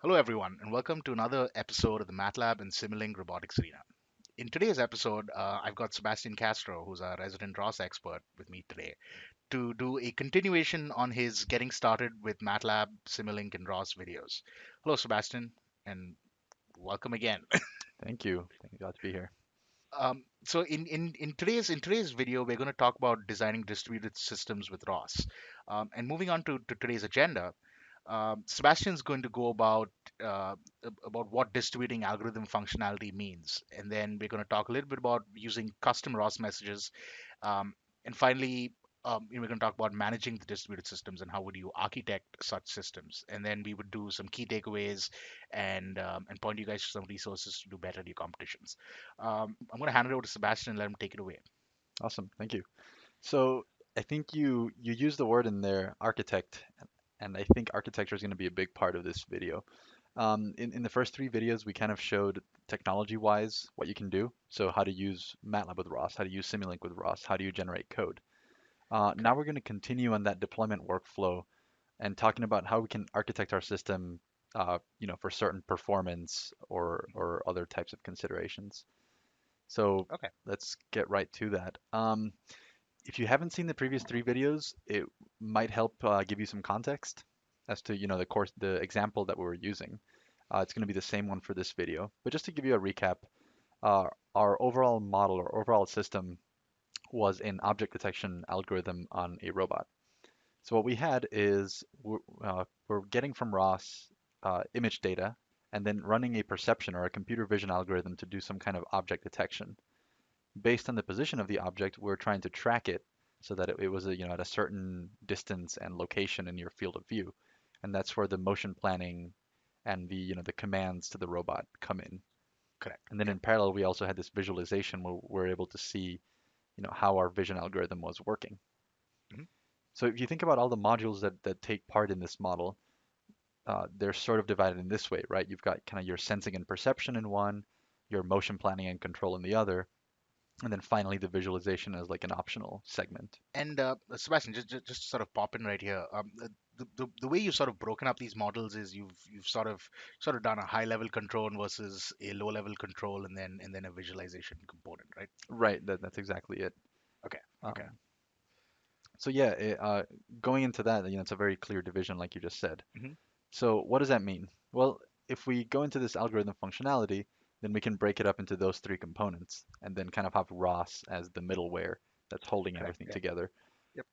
Hello, everyone, and welcome to another episode of the MATLAB and Simulink Robotics Arena. In today's episode, I've got Sebastian Castro, who's our resident ROS expert, with me today to do a continuation on his getting started with MATLAB, Simulink, and ROS videos. Hello, Sebastian, and welcome again. Thank you. Thank you. Glad to be here. In today's video, we're going to talk about designing distributed systems with ROS. And moving on to today's agenda, Sebastian's going to go uh, about what distributing algorithm functionality means, and then we're going to talk a little bit about using custom ROS messages, um, and finally, we're going to talk about managing the distributed systems and how would you architect such systems, and then we would do some key takeaways and point you guys to some resources to do better at your competitions. I'm going to hand it over to Sebastian and let him take it away. Awesome. Thank you. So I think you used the word in there, architect, and I think architecture is going to be a big part of this video. In the first three videos, we kind of showed technology-wise what you can do. So how to use MATLAB with ROS, how to use Simulink with ROS, how do you generate code. Now Correct. we're going to continue on that deployment workflow and talking about how we can architect our system, for certain performance or other types of considerations. So Okay. let's get right to that. If you haven't seen the previous three videos, it might help give you some context as to, the example that we were using. It's going to be the same one for this video. But just to give you a recap, our overall model or overall system was an object detection algorithm on a robot. So what we had is we're getting from ROS image data and then running a perception or a computer vision algorithm to do some kind of object detection. Based on the position of the object, we're trying to track it so that it was at a certain distance and location in your field of view. And that's where the motion planning and the commands to the robot come in. Correct. And then Yep. in parallel, we also had this visualization where we're able to see, how our vision algorithm was working. Mhm. So if you think about all the modules that take part in this model, they're sort of divided in this way, right? You've got kind of your sensing and perception in one, your motion planning and control in the other, and then finally the visualization as like an optional segment. And Sebastian, just to sort of pop in right here, the way you've sort of broken up these models is you've sort of done a high level control versus a low level control, and then a visualization component, right? Right, that's exactly it. Okay, okay. Um, so yeah, going into that, it's a very clear division, like you just said. Hmm. So what does that mean? Well, if we go into this algorithm functionality, then we can break it up into those three components, and then kind of have ROS as the middleware that's holding Correct. everything Yeah. together. Yep.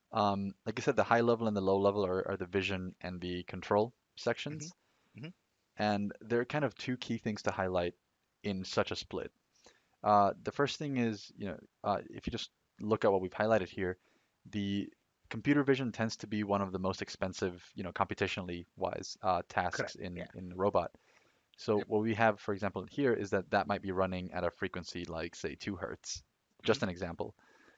Like I said, the high level and the low level are the vision and the control Hmm. sections, Hmm. and there are kind of two key things to highlight in such a split. The first thing is, if you just look at what we've highlighted here, the computer vision tends to be one of the most expensive, computationally wise, tasks Correct. in Yeah. in the robot. So Yep. what we have, for example, here is that might be running at a frequency like, say, 2 hertz, Hmm. just an example.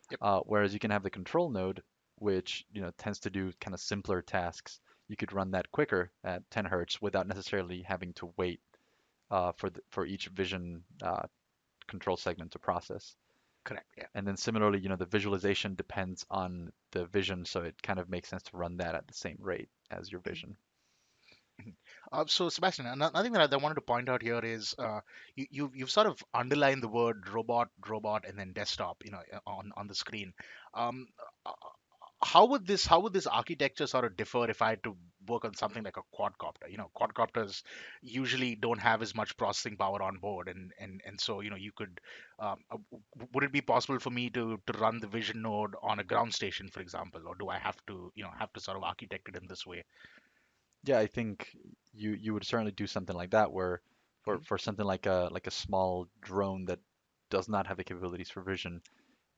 Yep. Whereas you can have the control node, which tends to do kind of simpler tasks. You could run that quicker at 10 hertz without necessarily having to wait for each vision control segment to process. Correct. Yeah. And then similarly, the visualization depends on the vision, so it kind of makes sense to run that at the same rate as your Mhm. vision. Mhm. So Sebastian, another thing that I wanted to point out here is you've sort of underlined the word robot, and then desktop, on the screen. Um, uh, how would this architecture sort of differ if I had to work on something like a quadcopter? Quadcopters usually don't have as much processing power on board, and so you could would it be possible for me to run the vision node on a ground station, for example, or do I have to sort of architect it in this way? Yeah, I think you would certainly do something like that where for Mhm. for something like a small drone that does not have the capabilities for vision,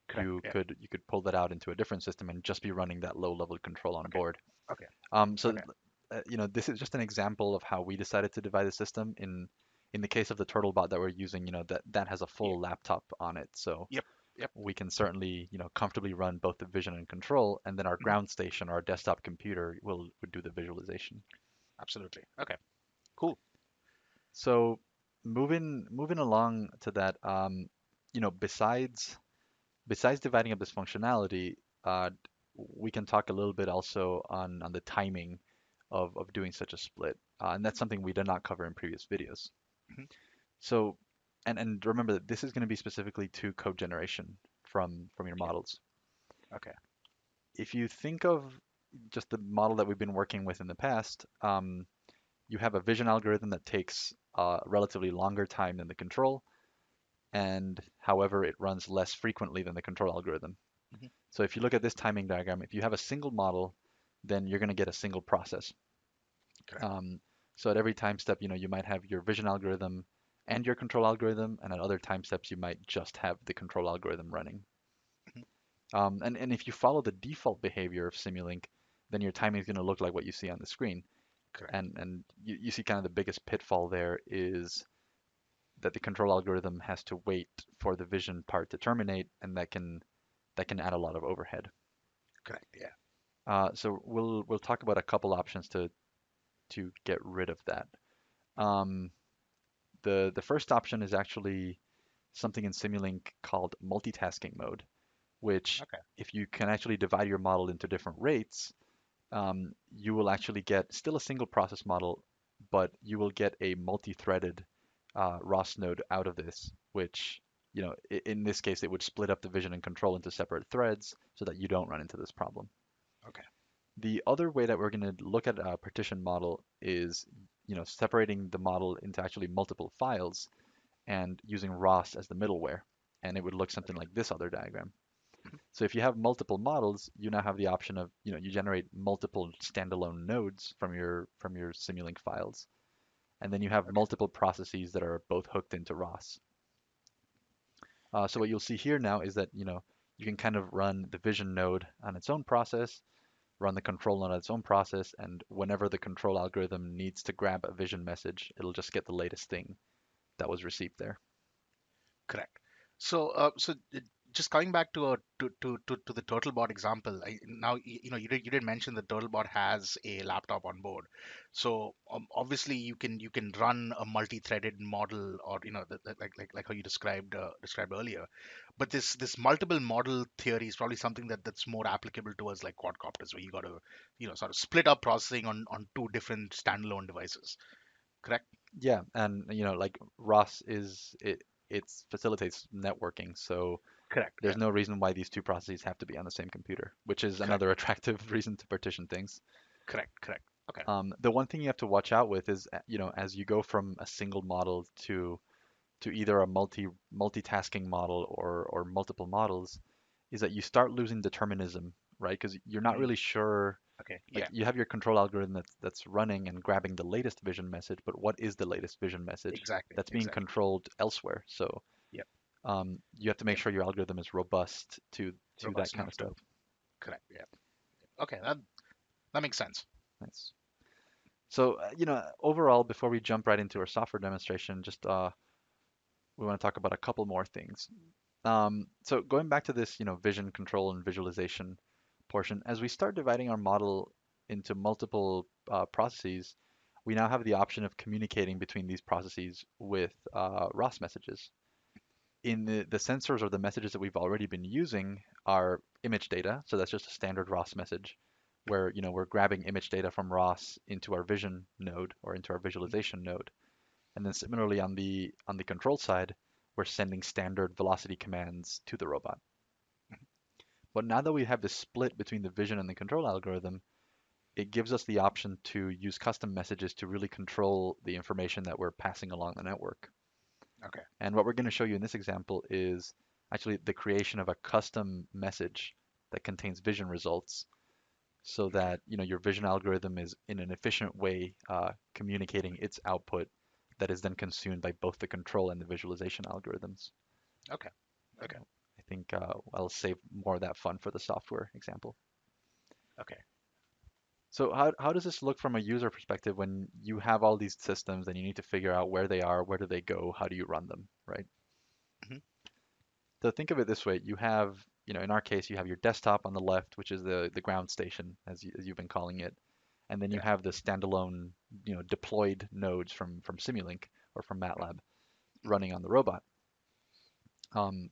Correct. you Yeah. could you could pull that out into a different system and just be running that low level control on Okay. board. Okay. So Okay. this is just an example of how we decided to divide the system. In the case of the TurtleBot that we're using, that has a Yeah. full laptop on it, so Yep. Yep. we can certainly comfortably run both the vision and control, and then our Mhm. ground station, our desktop computer, would do the visualization. Absolutely. Okay. Cool. So moving along to that, besides dividing up this functionality, we can talk a little bit also on the timing of doing such a split. and that's something we did not cover in previous videos. Mhm. So, and remember that this is going to be specifically to code generation from your Yeah. models. Okay. If you think of just the model that we've been working with in the past, you have a vision algorithm that takes a relatively longer time than the control, and however, it runs less frequently than the control algorithm. Mhm. So if you look at this timing diagram, if you have a single model, then you're going to get a single process. Correct. Um, so at every time step, you might have your vision algorithm and your control algorithm, and at other time steps, you might just have the control algorithm running. Mhm. And if you follow the default behavior of Simulink, then your timing is going to look like what you see on the screen. Correct. And you see kind of the biggest pitfall there is that the control algorithm has to wait for the vision part to terminate, and that can add a lot of overhead. Correct. Yeah. So we'll talk about a couple options to get rid of that. Um, the first option is actually something in Simulink called multitasking mode, which Okay. if you can actually divide your model into different rates, you will actually get still a single process model, but you will get a multi-threaded ROS node out of this, which, in this case, it would split up the vision and control into separate threads so that you don't run into this problem. Okay. The other way that we're going to look at a partition model is, separating the model into actually multiple files and using ROS as the middleware. And it would look something Okay. like this other diagram. Mhm. So if you have multiple models, you now have the option of, you generate multiple standalone nodes from your Simulink files, and then you have Okay. multiple processes that are both hooked into ROS. So Yep. what you'll see here now is that, you can kind of run the vision node on its own process, run the control node on its own process, and whenever the control algorithm needs to grab a vision message, it'll just get the latest thing that was received there. Correct. So just coming back to the TurtleBot example, now you did mention that TurtleBot has a laptop on board, so obviously you can run a multi-threaded model, or like how you described earlier, but this multiple model theory is probably something that's more applicable to us like quadcopters, where you got to sort of split up processing on two different standalone devices. Correct? Yeah, and like ROS it facilitates networking, so Correct. there's Yeah. no reason why these two processes have to be on the same computer, which is Correct. another attractive reason to partition things. Correct. Correct. Okay. The one thing you have to watch out with is, as you go from a single model to either a multitasking model or multiple models, is that you start losing determinism, right? Because you're not Mm, really sure. okay. Like Yeah. you have your control algorithm that's running and grabbing the latest vision message, but what is the latest vision message Exactly. that's being Exactly. controlled elsewhere? So Yep. you have to make Yep. sure your algorithm is robust to that Robust kind of enough stuff. to correct. Yeah. Okay. That makes sense. Nice. So overall, before we jump right into our software demonstration, just we want to talk about a couple more things. So going back to this, vision control and visualization portion, as we start dividing our model into multiple processes, we now have the option of communicating between these processes with ROS messages. In the sensors or the messages that we've already been using are image data, so that's just a standard ROS message where we're grabbing image data from ROS into our vision node or into our Mhm. visualization node. And then similarly on the control side, we're sending standard velocity commands to the robot. But now that we have this split between the vision and the control algorithm, it gives us the option to use custom messages to really control the information that we're passing along the network. Okay. And what we're going to show you in this example is actually the creation of a custom message that contains vision results so Okay. that your vision algorithm is in an efficient way communicating its output that is then consumed by both the control and the visualization algorithms. Okay. Okay. I think I'll save more of that fun for the software example. Okay. So how does this look from a user perspective when you have all these systems and you need to figure out where they are, where do they go, how do you run them, right? Hmm. So think of it this way. You have, in our case, you have your desktop on the left, which is the ground station, as you've been calling it. And then you Yeah. have the standalone, deployed nodes from Simulink or from MATLAB Hmm. running on the robot.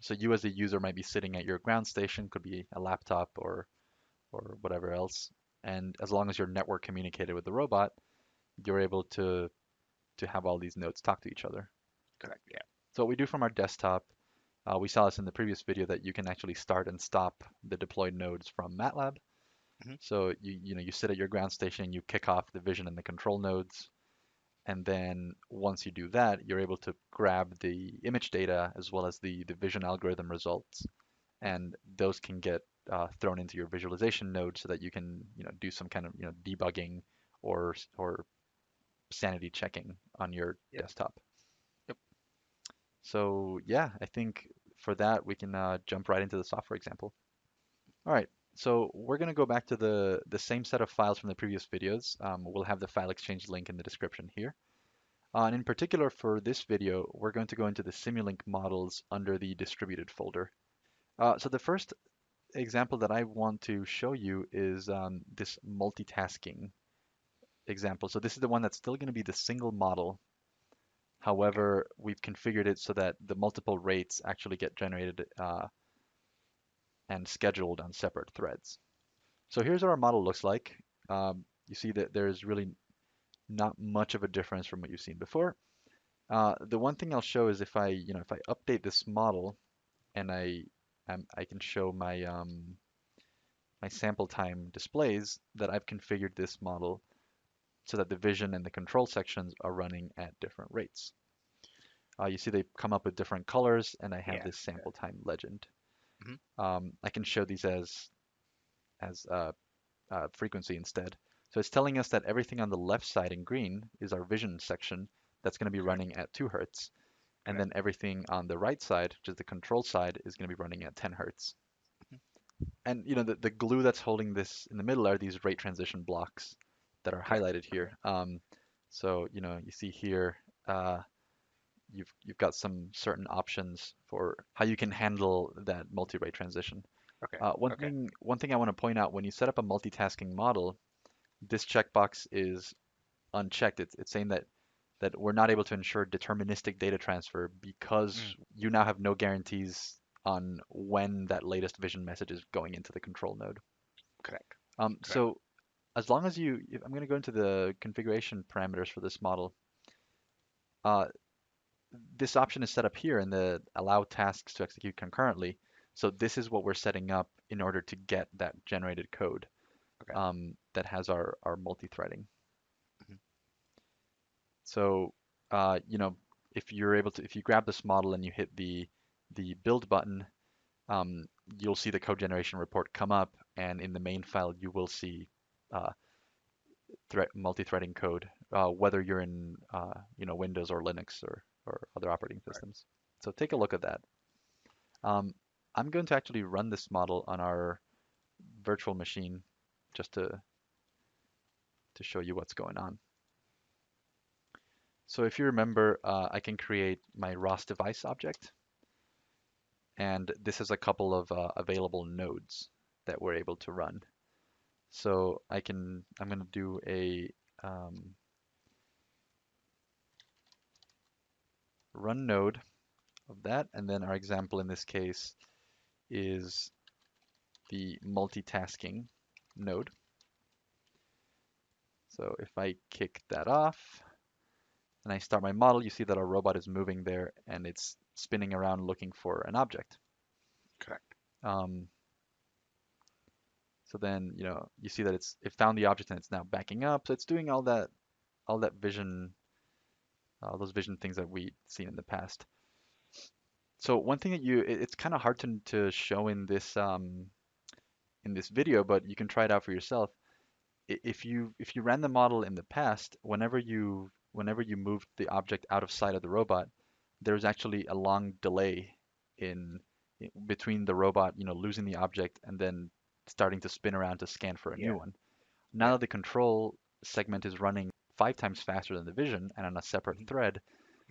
So you as a user might be sitting at your ground station, could be a laptop or whatever else. And as long as you're network communicated with the robot, you're able to have all these nodes talk to each other. Correct. Yeah. So what we do from our desktop, we saw this in the previous video that you can actually start and stop the deployed nodes from MATLAB. Hmm. So you sit at your ground station, you kick off the vision and the control nodes, and then once you do that, you're able to grab the image data as well as the vision algorithm results, and those can get thrown into your visualization node so that you can do some kind of debugging or sanity checking on your Yep. desktop. Yep. So yeah, I think for that we can jump right into the software example. All right, so we're going to go back to the same set of files from the previous videos. We'll have the file exchange link in the description here. And in particular for this video, we're going to go into the Simulink models under the distributed folder. So the first example that I want to show you is this multitasking example. So this is the one that's still going to be the single model. Okay. However, we've configured it so that the multiple rates actually get generated and scheduled on separate threads. So here's what our model looks like. You see that there's really not much of a difference from what you've seen before. The one thing I'll show is if I update this model and I can show my sample time displays that I've configured this model so that the vision and the control sections are running at different rates. You see they come up with different colors, and I have Yeah. this Yeah. sample time legend. Hmm. I can show these as frequency instead. So it's telling us that everything on the left side in green is our vision section that's going to be Correct. running at 2 hertz. And Correct. then everything on the right side, which is the control side, is going to be running at 10 hertz. Mhm. And the glue that's holding this in the middle are these rate transition blocks that are Correct. highlighted Okay. here. So you see here, uh, you've got some certain options for how you can handle that multi-rate transition. Okay. One Okay. thing one thing I want to point out, when you set up a multitasking model, this checkbox is unchecked. It's saying that we're not able to ensure deterministic data transfer Mm. because you now have no guarantees on when that latest vision message is going into the control node. Correct. Correct. So as long as I'm going to go into the configuration parameters for this model. Uh, this option is set up here in the allow tasks to execute concurrently. So this is what we're setting up in order to get that generated code Okay. that has our multi-threading. Hmm. So, if you're able to, if you grab this model and you hit the build button, um, you'll see the code generation report come up, and in the main file you will see uh, multi-threading code, whether you're in Windows or Linux or other operating Right. systems. So take a Okay. look at that. Um, I'm going to actually run this model on our virtual machine just to show you what's going on. So if you remember, I can create my ROS device object, and this is a couple of available nodes that we're able to run. So I'm going to do a run node of that, and then our example in this case is the multitasking node. So if I kick that off and I start my model, you see that our robot is moving there and it's spinning around looking for an object. Correct. Um, so then, you see that it found the object and it's now backing up. So it's doing all that vision, all those vision things that we've seen in the past. So one thing that it's kind of hard to show in this video, but you can try it out for yourself. If you ran the model in the past, whenever you moved the object out of sight of the robot, there's actually a long delay in, between the robot, losing the object and then starting to spin around to scan for a new Yeah. one. Now Yeah. that the control segment is running 5 times faster than the vision and on a separate Hmm. thread,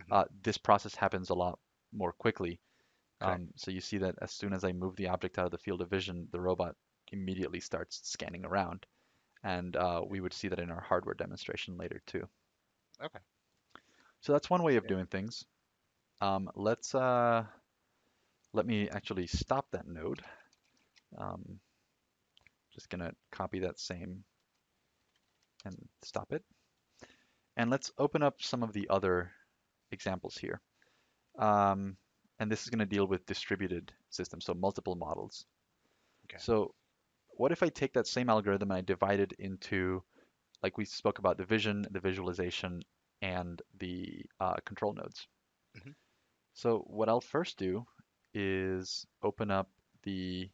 Hmm. this process happens a lot more quickly. Correct. So you see that as soon as I move the object out of the field of vision, the robot immediately starts scanning around. And we would see that in our hardware demonstration later too. Okay. So that's one way of Yeah. doing things. Let me actually stop that node. Um, just gonna copy that same and stop it. And let's open up some of the other examples here. Um, and this is going to deal with distributed systems, so multiple models. Okay. So what if I take that same algorithm and I divide it into, like we spoke about, the vision, the visualization, and the control nodes? Hmm. So what I'll first do is open up the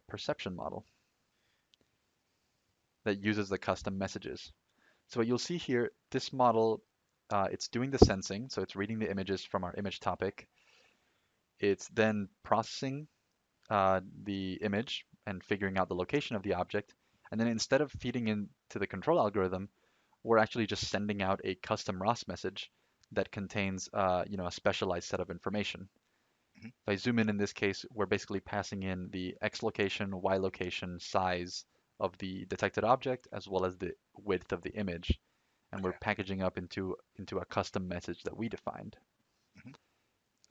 perception model that uses the custom messages. So what you'll see here, this model, it's doing the sensing, so it's reading the images from our image topic. It's then processing the image and figuring out the location of the object. And then instead of feeding into the control algorithm, we're actually just sending out a custom ROS message that contains, a specialized set of information. Hmm. If I zoom in this case, we're basically passing in the X location, Y location, size of the detected object, as well as the width of the image. And we're Okay. packaging up into a custom message that we defined.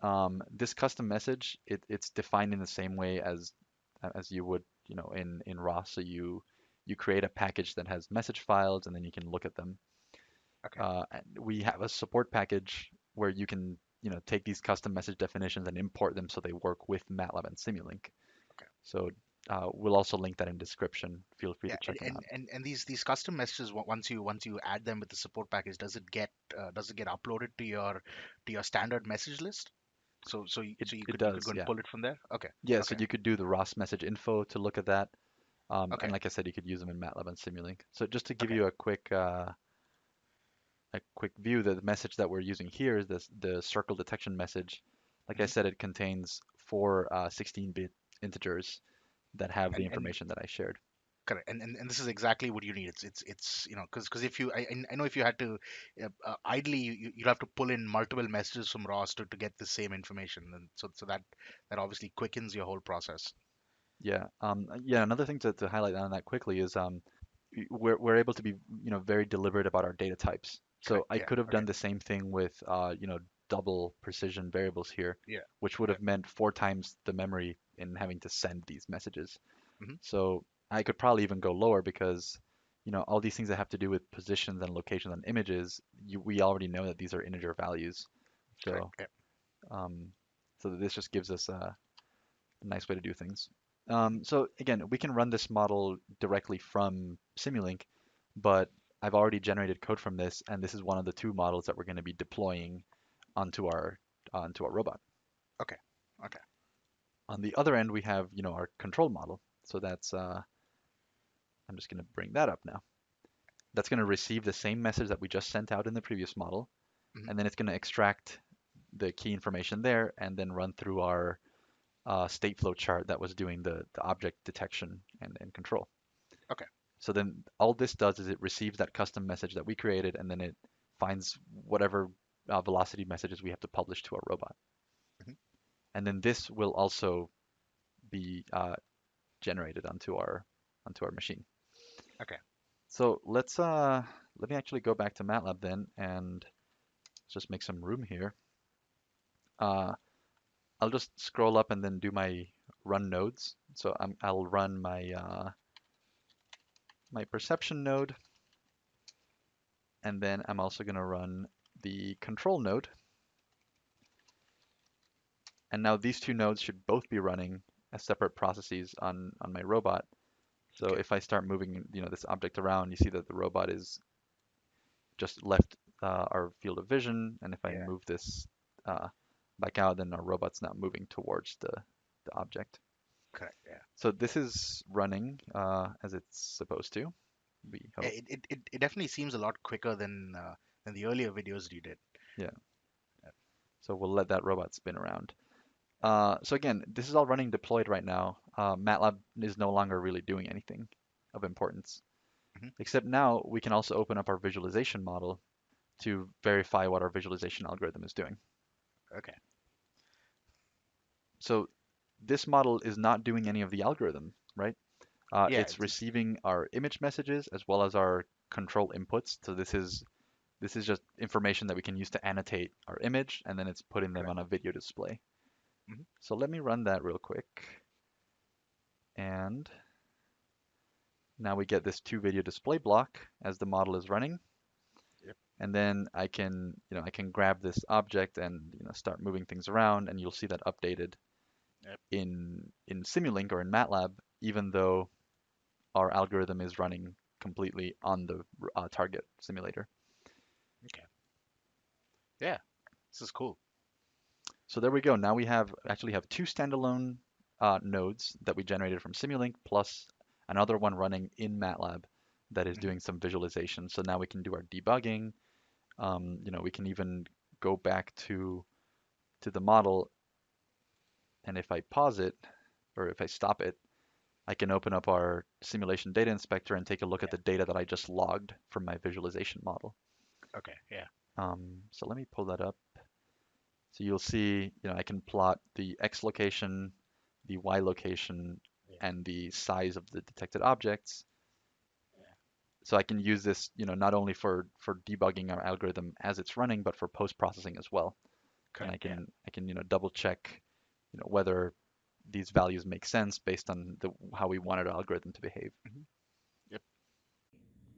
Hmm. This custom message, it's defined in the same way as you would, in ROS. So you create a package that has message files, and then you can look at them. Okay. And we have a support package where you can, take these custom message definitions and import them so they work with MATLAB and Simulink. Okay. So we'll also link that in description. Feel free Yeah, to check them out. and these custom messages, once you add them with the support package, does it get uploaded to your standard message list? It, So you it could does, go and yeah. pull it from there. Okay. Yeah, so Okay. you could do the ROS message info to look at that. And Okay. like I said, you could use them in MATLAB and Simulink. So just to give Okay. you a quick view, the message that we're using here is the circle detection message. Like I Hmm. said, it contains four 16-bit integers that have the And information that I shared. correct. And this is exactly what you need. It's because if you I know if you had to ideally you'll have to pull in multiple messages from ROS to get the same information, and so that obviously quickens your whole process. Yeah. Another thing to highlight on that quickly is we're able to be, very deliberate about our data types. So Correct. I Yeah. could have Okay. done the same thing with, double precision variables here, Yeah. which would Yeah. have meant 4 times the memory in having to send these messages. Hmm. So I could probably even go lower because, all these things that have to do with positions and locations on images, we already know that these are integer values. Correct. So, Yeah. um, so this just gives us a nice way to do things. Hmm. So again, we can run this model directly from Simulink, but I've already generated code from this, and this is one of the two models that we're going to be deploying onto our robot. Okay. Okay. On the other end, we have, our control model. So I'm just going to bring that up now. That's going to receive the same message that we just sent out in the previous model, Hmm. and then it's going to extract the key information there and then run through our state flow chart that was doing the object detection and control. Okay. So then all this does is it receives that custom message that we created, and then it finds whatever velocity messages we have to publish to our robot. Hmm. And then this will also be generated onto our machine. Okay. So let me actually go back to MATLAB then and just make some room here. Uh, I'll just scroll up and then do my run nodes. So I'll run my perception node, and then I'm also going to run the control node. And now these two nodes should both be running as separate processes on my robot. So Okay. if I start moving, this object around, you see that the robot is just left our field of vision. And if I Yeah. move this uh, back out, then our robot's now moving towards the object. Correct. Yeah. So this is running as it's supposed to, we Yeah, hope. it definitely seems a lot quicker than the earlier videos you did. Yeah. Yeah. So we'll let that robot spin around. So again, this is all running deployed right now. MATLAB is no longer really doing anything of importance, Hmm. except now we can also open up our visualization model to verify what our visualization algorithm is doing. Okay. So this model is not doing any of the algorithm, right? Yeah. It's receiving our image messages as well as our control inputs. So this is just information that we can use to annotate our image, and then it's putting them Correct. on a video display. Hmm. So let me run that real quick. And now we get this two video display block as the model is running. And then I can grab this object and, start moving things around, and you'll see that updated Yep. in Simulink or in MATLAB, even though our algorithm is running completely on the target simulator. Okay. Yeah. This is cool. So there we go. Now we actually have two standalone nodes that we generated from Simulink plus another one running in MATLAB that is Hmm. doing some visualization. So now we can do our debugging. We can even go back to the model, and if I pause it or if I stop it, I can open up our simulation data inspector and take a look at Yeah. the data that I just logged from my visualization model. Okay. Yeah. So let me pull that up. So you'll see, I can plot the X location, the Y location, Yeah. and the size of the detected objects. Yeah. So I can use this, not only for debugging our algorithm as it's running, but for post-processing as well. And Correct. Yeah. I can, double check, whether these values make sense based on how we wanted our algorithm to behave. Hmm. Yep.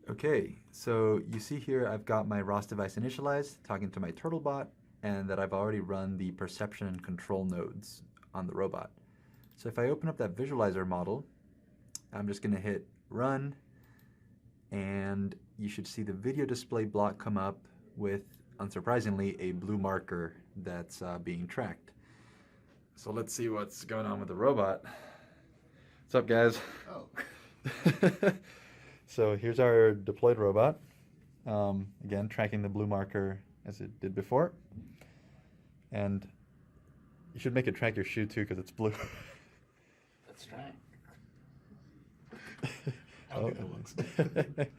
Okay, so you see here I've got my ROS device initialized, talking to my TurtleBot, and that I've already run the perception and control nodes on the robot. So if I open up that visualizer model, I'm just going to hit run, and you should see the video display block come up with, unsurprisingly, a blue marker that's being tracked. So let's see what's going on with the robot. What's up, guys? Oh. So here's our deployed robot. Again, tracking the blue marker as it did before. And you should make it track your shoe too because it's blue. Let's try. I don't Oh. think that works.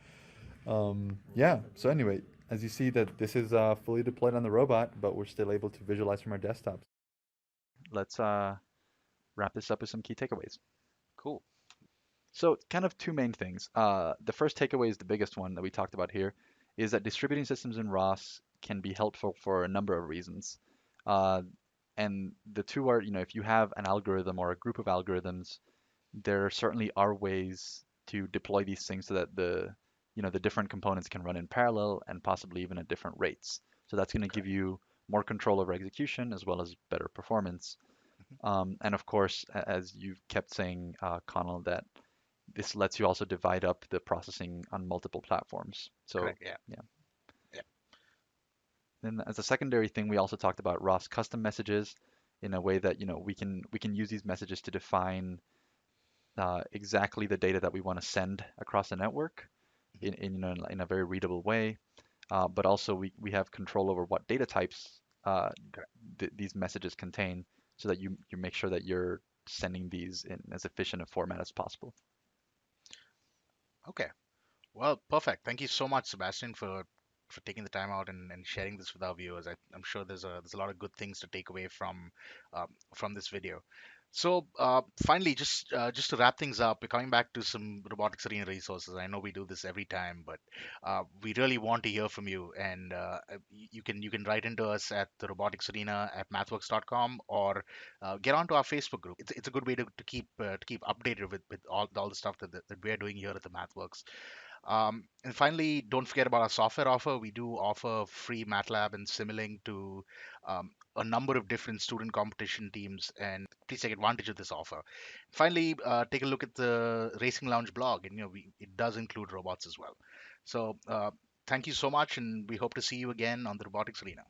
Yeah, so anyway, as you see that this is fully deployed on the robot, but we're still able to visualize from our desktops. Let's wrap this up with some key takeaways. Cool. So, kind of two main things. The first takeaway is the biggest one that we talked about here, is that distributing systems in ROS can be helpful for a number of reasons. Uh, and the two are, if you have an algorithm or a group of algorithms, there certainly are ways to deploy these things so that the different components can run in parallel and possibly even at different rates. So that's going to give Correct. you more control over execution as well as better performance. Hmm. And of course, as you've kept saying, Connell, that this lets you also divide up the processing on multiple platforms. So Correct. Yeah. yeah. Yeah. Then as a secondary thing, we also talked about ROS custom messages in a way that we can use these messages to define exactly the data that we want to send across the network Hmm. in a very readable way. But also we have control over what data types Correct. these messages contain, so that you make sure that you're sending these in as efficient a format as possible. Okay. Well, perfect. Thank you so much, Sebastian, for taking the time out and sharing this with our viewers. I'm sure there's a lot of good things to take away from this video. So finally, just to wrap things up, we're coming back to some robotics arena resources. I know we do this every time, but we really want to hear from you, and you can write into us at the robotics arena at mathworks.com, or get onto our Facebook group. It's a good way to keep updated with all the stuff that we're doing here at the MathWorks. And finally, don't forget about our software offer. We do offer free MATLAB and Simulink to a number of different student competition teams, and please take advantage of this offer. Finally, take a look at the Racing Lounge blog, and it does include robots as well. So, thank you so much, and we hope to see you again on the Robotics Arena.